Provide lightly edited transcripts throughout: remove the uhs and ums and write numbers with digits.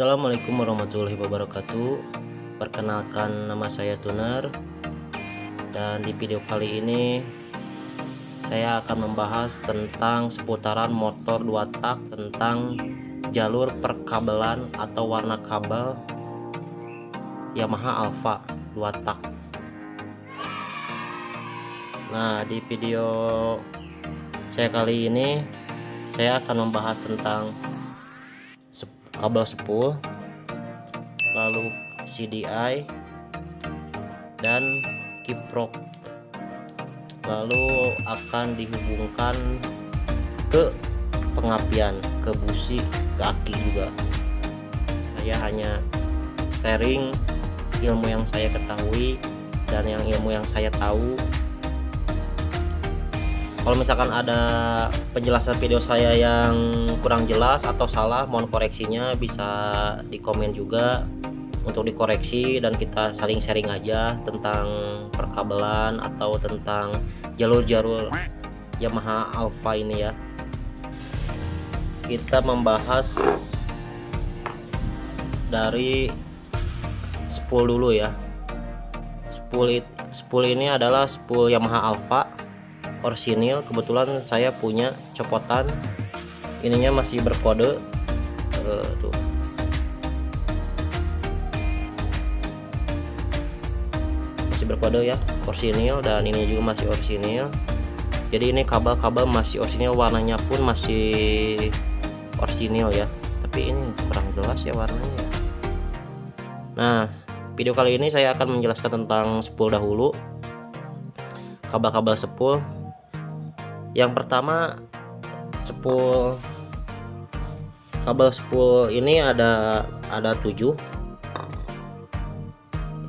Assalamualaikum warahmatullahi wabarakatuh. Perkenalkan, nama saya Tuner, dan di video kali ini saya akan membahas tentang seputaran motor 2 tak, tentang jalur perkabelan atau warna kabel Yamaha Alfa 2 tak. Nah, di video saya kali ini saya akan membahas tentang kabel spool, lalu CDI dan kiprok, lalu akan dihubungkan ke pengapian, ke busi, ke aki juga. Saya hanya sharing ilmu yang saya ketahui dan ilmu yang saya tahu. Kalau misalkan ada penjelasan video saya yang kurang jelas atau salah, mohon koreksinya, bisa di komen juga untuk dikoreksi, dan kita saling sharing aja tentang perkabelan atau tentang jalur-jalur Yamaha Alfa ini ya. Kita membahas dari spool dulu ya. Spool ini adalah spool Yamaha Alfa orsinil. Kebetulan saya punya copotan, ininya masih berkode tuh. Masih berkode ya, orsinil, dan ini juga masih orsinil. Jadi ini kabel-kabel masih orsinil, warnanya pun masih orsinil ya, tapi ini kurang jelas ya warnanya. Nah, video kali ini saya akan menjelaskan tentang spool dahulu, kabel-kabel spool. Yang pertama, kabel spool ini ada 7.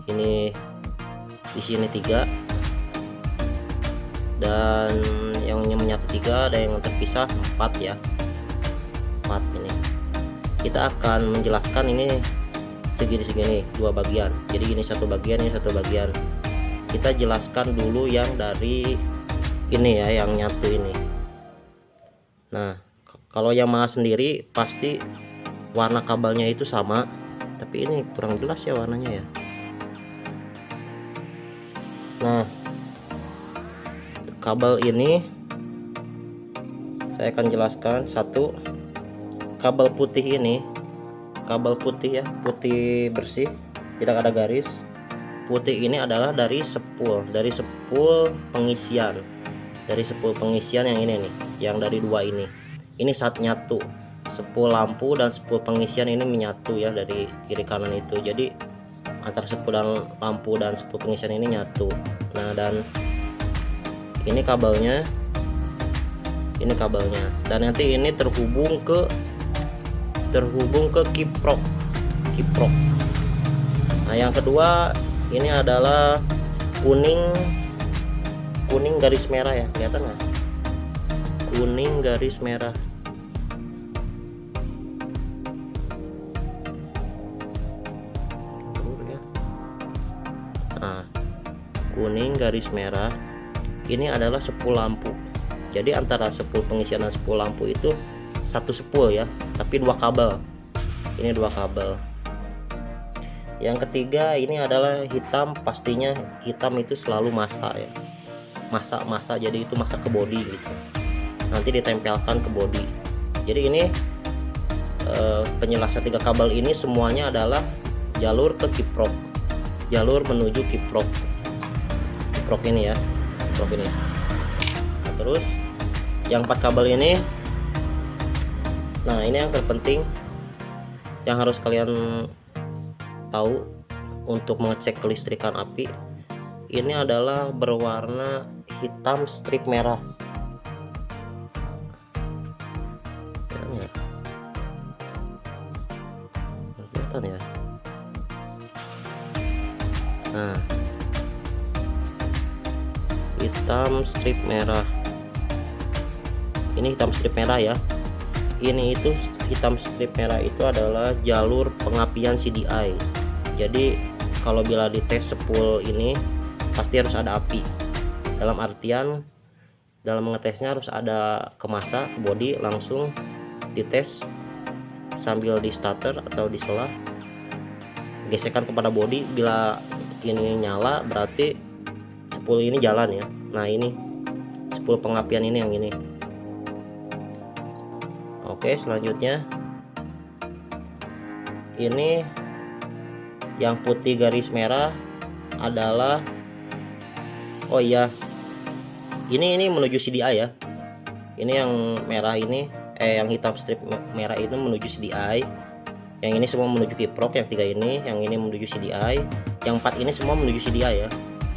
Ini di sini 3, dan yang menyatu 3, ada yang terpisah 4 ya. 4 ini. Kita akan menjelaskan ini segini 2 bagian. Jadi ini satu bagian, ini satu bagian. Kita jelaskan dulu yang dari ini ya, yang nyatu ini. Nah, kalau Yamaha sendiri pasti warna kabelnya itu sama, tapi ini kurang jelas ya warnanya ya. Nah, kabel ini saya akan jelaskan satu. Kabel putih ini, kabel putih ya, putih bersih, tidak ada garis. Putih ini adalah dari spool pengisian. Dari spool pengisian yang ini nih, yang dari 2 ini saat nyatu, spool lampu dan spool pengisian ini menyatu ya, dari kiri kanan itu. Jadi antara spool dan lampu dan spool pengisian ini nyatu. Nah, dan ini kabelnya, dan nanti ini terhubung ke kiprok. Nah, yang kedua ini adalah kuning garis merah ya, kelihatan nggak? Kuning garis merah. Nah, kuning garis merah ini adalah spool lampu. Jadi antara spool pengisian dan spool lampu itu satu spool ya, tapi 2 kabel. Ini 2 kabel. Yang ketiga ini adalah hitam. Pastinya hitam itu selalu masa ya, masa, jadi itu masa ke bodi gitu, nanti ditempelkan ke bodi. Jadi ini penjelasan 3 kabel ini semuanya adalah jalur ke kiprok, jalur menuju kiprok ini ya, kiprok ini. Nah, terus yang 4 kabel ini, nah ini yang terpenting yang harus kalian tahu untuk mengecek kelistrikan api. Ini adalah berwarna hitam strip merah. Kelihatan ya. Nah, hitam strip merah. Ini hitam strip merah ya. Ini itu hitam strip merah itu adalah jalur pengapian CDI. Jadi kalau bila dites spool ini pasti harus ada api. Dalam artian dalam mengetesnya harus ada ke masa, ke bodi, langsung dites sambil di starter atau di sela, gesekkan kepada bodi. Bila ini nyala berarti spool ini jalan ya. Nah ini spool pengapian ini yang ini. Oke, selanjutnya ini yang putih garis merah adalah, oh iya, ini menuju CDI ya. Ini yang merah ini, yang hitam strip merah itu menuju CDI. Yang ini semua menuju kiprok, yang 3 ini, yang ini menuju CDI, yang 4 ini semua menuju CDI ya.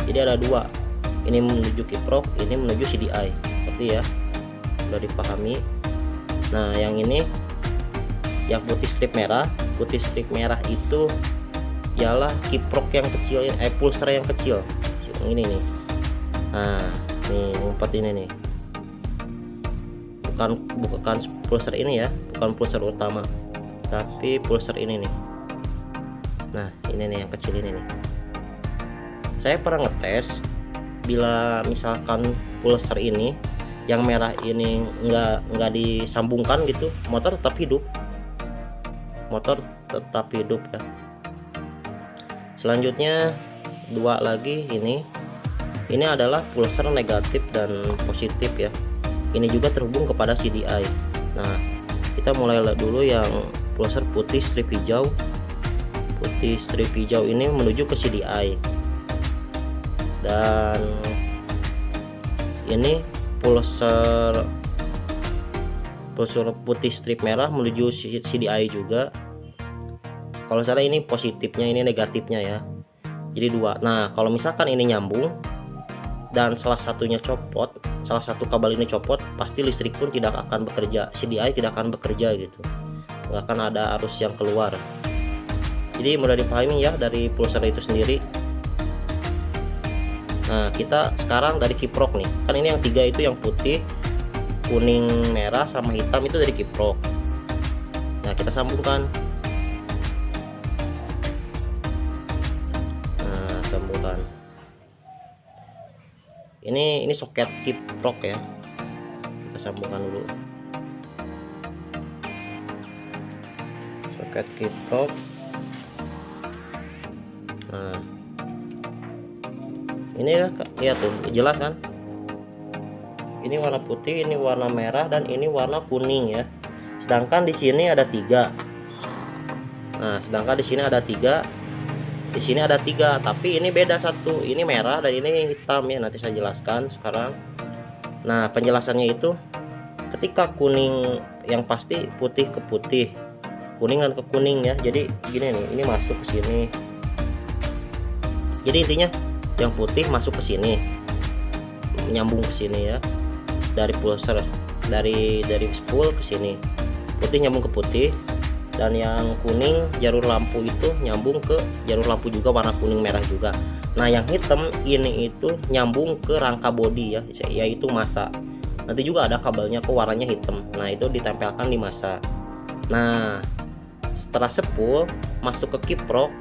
Jadi ada 2, ini menuju kiprok, ini menuju CDI. Seperti ya, sudah dipahami. Nah yang ini, yang putih strip merah itu ialah kiprok yang kecil, pulser yang kecil, yang ini nih. Nah nih 4 ini nih, bukan pulser ini ya, bukan pulser utama, tapi pulser ini nih. Nah ini nih yang kecil ini nih. Saya pernah ngetes, bila misalkan pulser ini yang merah ini nggak disambungkan gitu, motor tetap hidup ya. Selanjutnya 2 lagi, ini adalah pulser negatif dan positif ya. Ini juga terhubung kepada CDI. Nah kita mulai dulu yang pulser putih strip hijau. Putih strip hijau ini menuju ke CDI, dan ini pulser putih strip merah menuju CDI juga. Kalau salah ini positifnya, ini negatifnya ya. Jadi 2. Nah kalau misalkan ini nyambung dan salah satunya copot, salah satu kabel ini copot, pasti listrik pun tidak akan bekerja, CDI tidak akan bekerja gitu, nggak akan ada arus yang keluar. Jadi mudah dipahami ya dari pulser itu sendiri. Nah kita sekarang dari kiprok nih, kan ini yang 3 itu yang putih, kuning, merah sama hitam itu dari kiprok. Nah kita sambungkan. Nah sambungkan. Ini soket kiprok ya, kita sambungkan dulu. Soket kiprok. Nah ini ya, lihat tuh jelas kan, ini warna putih, ini warna merah, dan ini warna kuning ya. Sedangkan di sini ada 3. Nah sedangkan di sini ada 3, di sini ada 3, tapi ini beda, satu ini merah dan ini hitam ya. Nanti saya jelaskan sekarang. Nah penjelasannya itu, ketika kuning, yang pasti putih ke putih, kuning dan ke kuning ya. Jadi gini nih, ini masuk ke sini. Jadi intinya yang putih masuk ke sini, menyambung ke sini ya, dari pulser, dari spool ke sini, putih nyambung ke putih, dan yang kuning jalur lampu itu nyambung ke jalur lampu juga, warna kuning merah juga. Nah yang hitam ini itu nyambung ke rangka bodi ya, yaitu masa. Nanti juga ada kabelnya kok warnanya hitam. Nah itu ditempelkan di masa. Nah setelah spool masuk ke kiprok,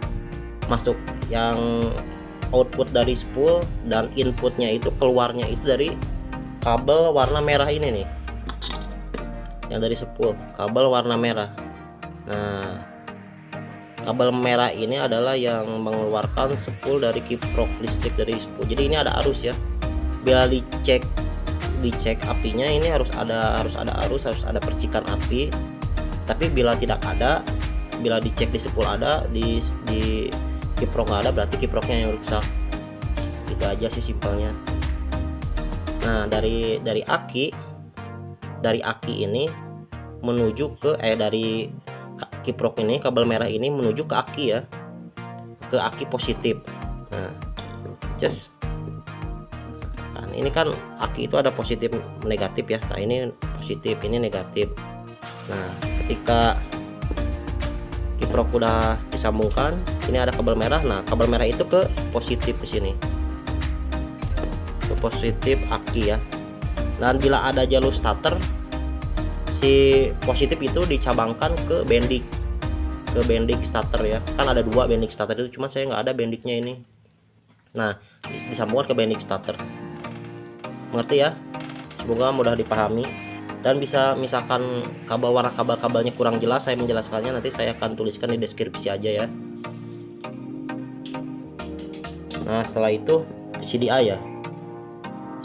masuk yang output dari spool, dan inputnya itu keluarnya itu dari kabel warna merah ini nih, yang dari spool, kabel warna merah. Nah kabel merah ini adalah yang mengeluarkan spool dari kiprok, listrik dari spool. Jadi ini ada arus ya. Bila dicek apinya, ini harus ada arus, harus ada percikan api. Tapi bila tidak ada, bila dicek di spool ada, di kiprok nggak ada, berarti kiproknya yang rusak. Itu aja sih simpelnya. Nah dari aki ini menuju ke dari kiprok ini, kabel merah ini menuju ke aki ya, ke aki positif. Nah ini kan aki itu ada positif negatif ya. Nah ini positif, ini negatif. Nah ketika kiprok udah disambungkan, ini ada kabel merah. Nah kabel merah itu ke positif, ke sini, ke positif aki ya. Dan bila ada jalur starter, si positif itu dicabangkan ke bendik starter ya. Kan ada 2 bendik starter itu, cuman saya nggak ada bendiknya ini. Nah disambungkan ke bendik starter. Mengerti ya? Semoga mudah dipahami. Dan bisa misalkan warna kabelnya kurang jelas, saya menjelaskannya nanti saya akan tuliskan di deskripsi aja ya. Nah setelah itu CDI ya,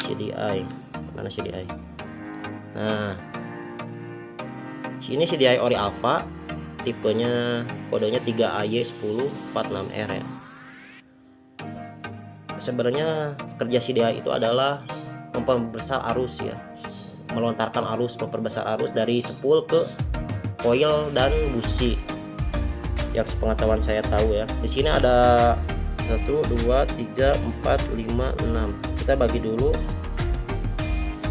CDI mana CDI. Nah ini CDI ori alpha, tipenya kodenya 3AY1046R ya. Sebenarnya kerja CDI itu adalah memperbesar arus ya, melontarkan arus, memperbesar arus dari spool ke coil dan busi. Yang sepengetahuan saya tahu ya. Di sini ada 1 2 3 4 5 6. Kita bagi dulu.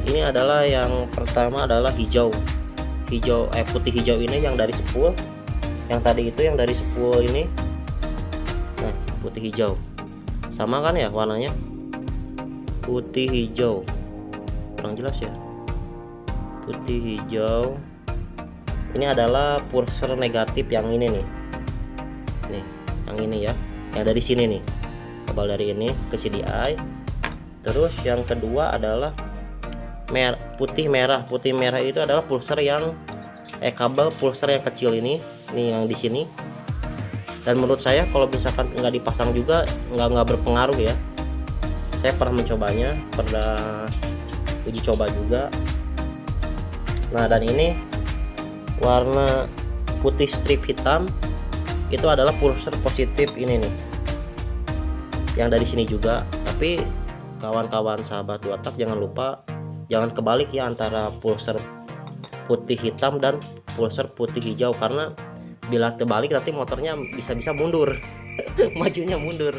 Ini adalah yang pertama adalah hijau. Putih hijau ini yang dari spool. Yang tadi itu yang dari spool ini. Nah, putih hijau. Sama kan ya warnanya? Putih hijau. Kurang jelas ya. Putih hijau. Ini adalah pulser negatif yang ini nih. Nih, yang ini ya. Yang dari sini nih. Kabel dari ini ke CDI. Terus yang kedua adalah putih merah. Putih merah itu adalah pulser yang kabel pulser yang kecil ini yang di sini. Dan menurut saya kalau misalkan nggak dipasang juga nggak berpengaruh ya. Saya pernah mencobanya, pernah uji coba juga. Nah dan ini warna putih strip hitam itu adalah pulser positif ini nih, yang dari sini juga. Tapi kawan-kawan sahabat WhatsApp jangan lupa jangan kebalik ya antara pulser putih hitam dan pulser putih hijau, karena bila terbalik nanti motornya bisa mundur majunya mundur.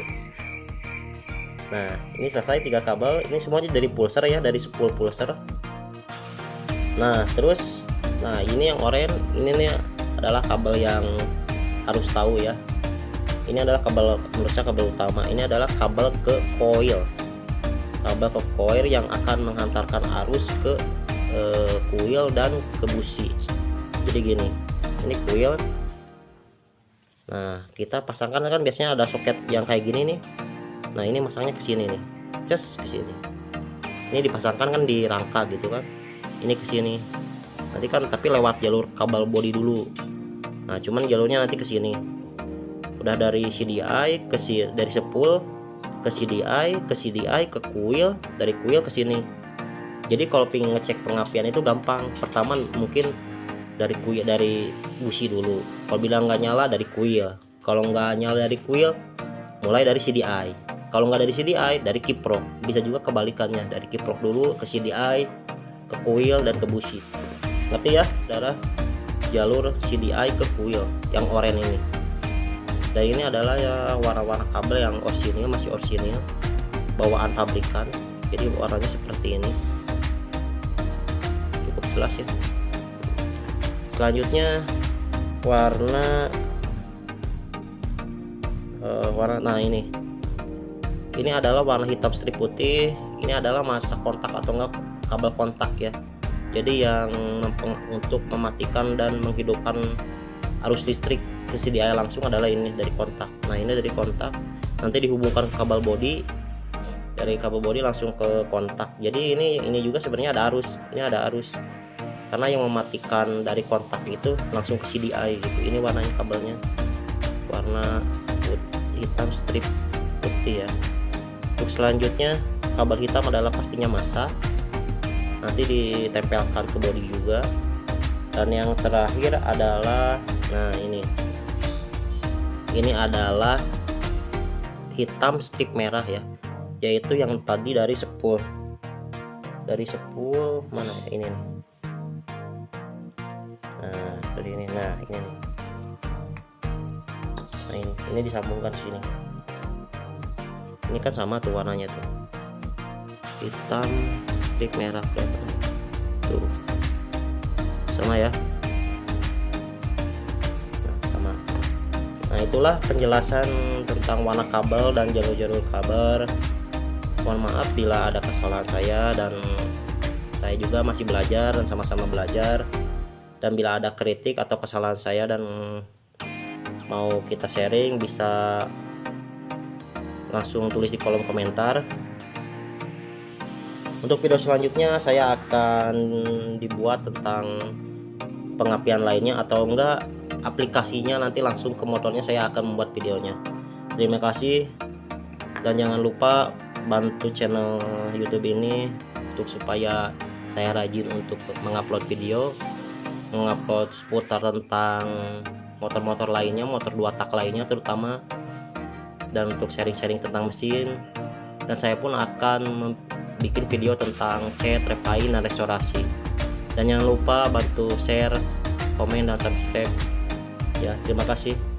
Nah ini selesai 3 kabel, ini semuanya dari pulser ya, dari spool pulser. Nah terus ini yang oranye ini nih adalah kabel yang harus tahu ya. Ini adalah kabel, menurut saya kabel utama. Ini adalah kabel ke coil, kabel ke coil yang akan menghantarkan arus ke coil dan ke busi. Jadi gini, ini coil. Nah kita pasangkan kan biasanya ada soket yang kayak gini nih. Nah ini masangnya ke sini nih, cas ke sini. Ini dipasangkan kan di rangka gitu kan. Ini ke sini. Nanti kan tapi lewat jalur kabel bodi dulu. Nah cuman jalurnya nanti ke sini. Udah dari CDI dari spool ke CDI, ke coil, dari coil ke sini. Jadi kalau pengen ngecek pengapian itu gampang. Pertama mungkin dari coil, dari busi dulu. Kalau bilang nggak nyala dari coil. Kalau nggak nyala dari coil, mulai dari CDI. Kalau nggak dari CDI, dari kiprok. Bisa juga kebalikannya, dari kiprok dulu ke CDI, ke coil dan ke busi. Ngerti ya, saudara? Jalur CDI ke coil yang oranye ini. Dan ini adalah ya warna-warna kabel yang orisinil, masih orisinil, bawaan pabrikan. Jadi warnanya seperti ini. Cukup jelas ya. Selanjutnya warna nah ini adalah warna hitam strip putih. Ini adalah masa kontak atau enggak kabel kontak ya. Jadi yang untuk mematikan dan menghidupkan arus listrik ke CDI langsung adalah ini dari kontak. Nah ini dari kontak, nanti dihubungkan ke kabel bodi, dari kabel bodi langsung ke kontak. Jadi ini juga sebenarnya ada arus. Ini ada arus karena yang mematikan dari kontak itu langsung ke CDI gitu. Ini warnanya kabelnya warna hitam strip putih ya. Untuk selanjutnya kabel hitam adalah pastinya massa, nanti ditempelkan ke bodi juga. Dan yang terakhir adalah nah ini adalah hitam strip merah ya, yaitu yang tadi dari spool mana ya, ini nih. Nah dari ini, nah ini nih. Nah ini disambungkan ke sini. Ini kan sama tuh warnanya tuh, hitam strip merah kelihatan tuh, sama ya. Nah itulah penjelasan tentang warna kabel dan jalur-jalur kabel. Mohon maaf bila ada kesalahan saya, dan saya juga masih belajar dan sama-sama belajar. Dan bila ada kritik atau kesalahan saya dan mau kita sharing, bisa langsung tulis di kolom komentar. Untuk video selanjutnya saya akan dibuat tentang pengapian lainnya, atau enggak aplikasinya nanti langsung ke motornya saya akan membuat videonya. Terima kasih, dan jangan lupa bantu channel YouTube ini untuk supaya saya rajin untuk mengupload video, mengupload seputar tentang motor-motor lainnya, motor 2 tak lainnya terutama, dan untuk sharing-sharing tentang mesin. Dan saya pun akan bikin video tentang cat, repaint, dan restorasi. Dan jangan lupa bantu share, komen, dan subscribe ya. Terima kasih.